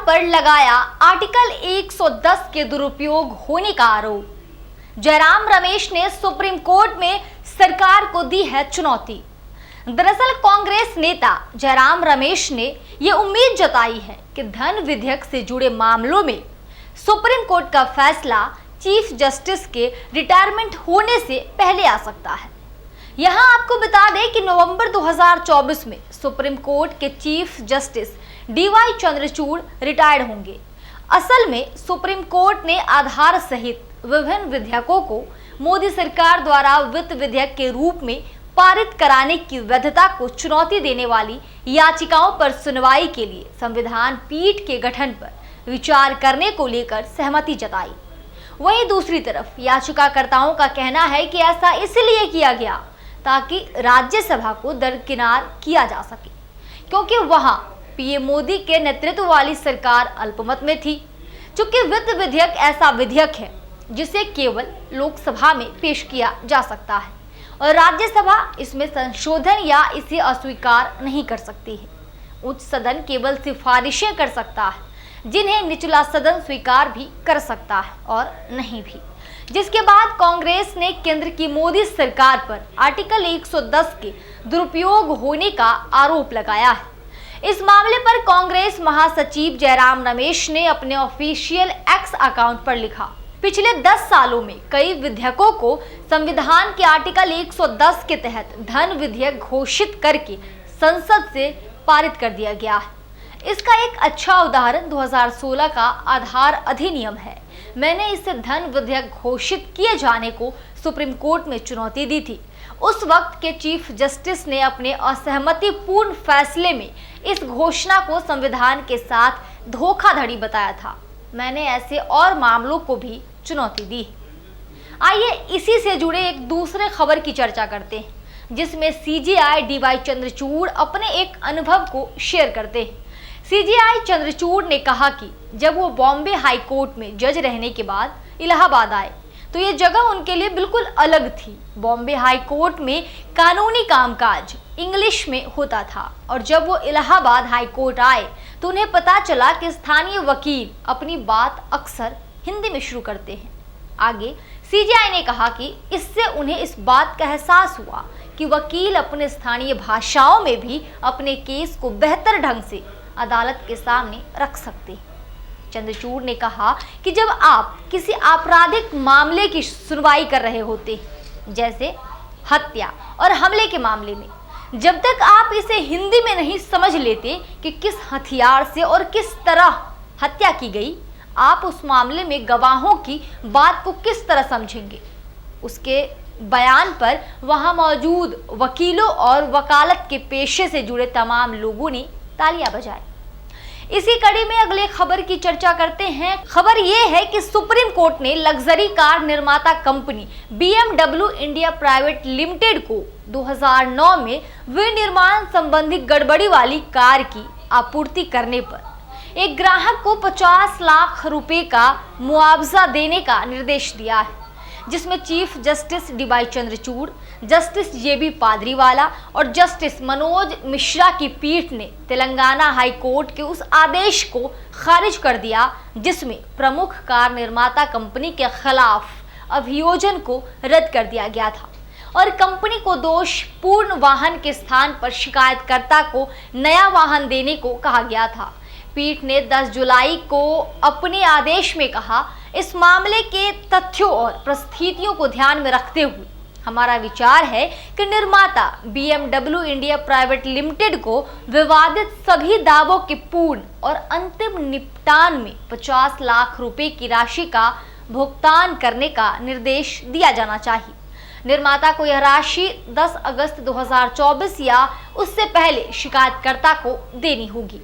पर लगाया आर्टिकल 110 के दुरुपयोग होने का आरोप। जयराम रमेश ने सुप्रीम कोर्ट में सरकार को दी है चुनौती। दरअसल कांग्रेस नेता जयराम रमेश ने यह उम्मीद जताई है कि धन विधेयक से जुड़े मामलों में सुप्रीम कोर्ट का फैसला चीफ जस्टिस के रिटायरमेंट होने से पहले आ सकता है। यहां आपको बता दें कि नवंबर 2024 में सुप्रीम कोर्ट के chief justice D Y Chandrachud retired होंगे। असल में सुप्रीम कोर्ट ने आधार सहित विभिन्न विधेयकों को मोदी सरकार द्वारा वित्त विधेयक के रूप में पारित कराने की वैधता को चुनौती देने वाली याचिकाओं पर सुनवाई के लिए संविधान पीठ के गठन पर विचार करने को लेकर सहमति जताई। वहीं दूसरी तरफ याचिकाकर्ताओं का कहना है कि ऐसा इसलिए किया गया ताकि राज्यसभा को दरकिनार किया जा सके, क्योंकि वहां पीएम मोदी के नेतृत्व वाली सरकार अल्पमत में थी। चूंकि वित्त विधेयक ऐसा विधेयक है जिसे केवल लोकसभा में पेश किया जा सकता है और राज्यसभा इसमें संशोधन या इसे अस्वीकार नहीं कर सकती है। उच्च सदन केवल सिफारिशें कर सकता है जिन्हें निचला सदन स्वीकार भी कर सकता है और नहीं भी। जिसके बाद कांग्रेस ने केंद्र की मोदी सरकार पर आर्टिकल 110 के दुरुपयोग होने का आरोप लगाया है। इस मामले पर कांग्रेस महासचिव जयराम रमेश ने अपने ऑफिशियल एक्स अकाउंट पर लिखा, पिछले 10 सालों में कई विधेयकों को संविधान के आर्टिकल 110 के तहत धन विधेयक घोषित करके संसद से पारित कर दिया गया है। इसका एक अच्छा उदाहरण 2016 का आधार अधिनियम है। मैंने इसे धन विधेयक घोषित किए जाने को सुप्रीम कोर्ट में चुनौती दी थी। उस वक्त के चीफ जस्टिस ने अपने असहमतिपूर्ण फैसले में इस घोषणा को संविधान के साथ धोखाधड़ी बताया था। मैंने ऐसे और मामलों को भी चुनौती दी। आइए इसी से जुड़े एक दूसरे खबर की चर्चा करते हैं, जिसमें सीजेआई डीवाई चंद्रचूड़ अपने एक अनुभव को शेयर करते हैं। सीजेआई चंद्रचूड़ ने कहा कि जब वो बॉम्बे हाई कोर्ट में जज रहने के बाद इलाहाबाद आए तो ये जगह उनके लिए बिल्कुल अलग थी। बॉम्बे हाई कोर्ट में कानूनी कामकाज इंग्लिश में होता था और जब वो इलाहाबाद हाई कोर्ट आए तो उन्हें पता चला कि स्थानीय वकील अपनी बात अक्सर हिंदी में शुरू करते हैं। आगे सीजेआई ने कहा कि इससे उन्हें इस बात का एहसास हुआ कि वकील अपने स्थानीय भाषाओं में भी अपने केस को बेहतर ढंग से अदालत के सामने रख सकते हैं। चंद्रचूड़ ने कहा कि जब आप किसी आपराधिक मामले की सुनवाई कर रहे होते, जैसे हत्या और हमले के मामले में, जब तक आप इसे हिंदी में नहीं समझ लेते कि किस हथियार से और किस तरह हत्या की गई, आप उस मामले में गवाहों की बात को किस तरह समझेंगे। उसके बयान पर वहां मौजूद वकीलों और वकालत के पेशे से जुड़े तमाम लोगों ने तालियां बजाई। इसी कड़ी में अगले खबर की चर्चा करते हैं। खबर यह है कि सुप्रीम कोर्ट ने लग्जरी कार निर्माता company BMW India private limited को 2009 में विनिर्माण संबंधी गड़बड़ी वाली कार की आपूर्ति करने पर एक ग्राहक को 50 लाख रुपए का मुआवजा देने का निर्देश दिया है, जिसमें chief justice D Y Chandrachud, justice JB Pardiwala और जस्टिस मनोज मिश्रा की पीठ ने तेलंगाना हाई कोर्ट के उस आदेश को खारिज कर दिया जिसमें प्रमुख कार निर्माता कंपनी के खिलाफ अभियोजन को रद्द कर दिया गया था और कंपनी को दोषपूर्ण वाहन के स्थान पर शिकायतकर्ता को नया वाहन देने को कहा गया था। पीठ ने 10 जुलाई को अपने आदेश में कहा, इस मामले के तथ्यों और परिस्थितियों को ध्यान में रखते हुए हमारा विचार है कि निर्माता BMW इंडिया प्राइवेट लिमिटेड को विवादित सभी दावों के पूर्ण और अंतिम निपटान में 50 लाख रुपए की राशि का भुगतान करने का निर्देश दिया जाना चाहिए। निर्माता को यह राशि 10 अगस्त 2024 या उससे पहले शिकायतकर्ता को देनी होगी।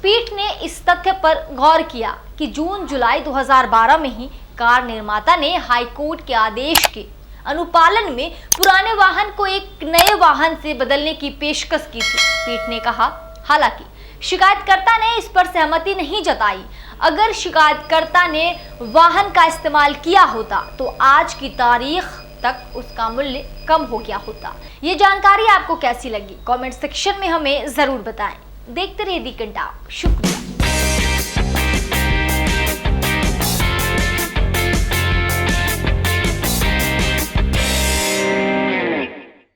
पीठ ने इस तथ्य पर गौर किया कि जून-जुलाई 2012 में ही कार निर्माता ने हाई कोर्ट के आदेश के अनुपालन में पुराने वाहन को एक नए वाहन से बदलने की पेशकश की थी। पीठ ने कहा, हालांकि शिकायतकर्ता ने इस पर सहमति नहीं जताई। अगर शिकायतकर्ता ने वाहन का इस्तेमाल किया होता तो आज की तारीख तक उसका मूल्य कम हो गया होता। ये जानकारी आपको कैसी लगी? कमेंट सेक्शन में हमें जरूर बताएं। देखते रहिए दी कंटाप। शुक्रिया।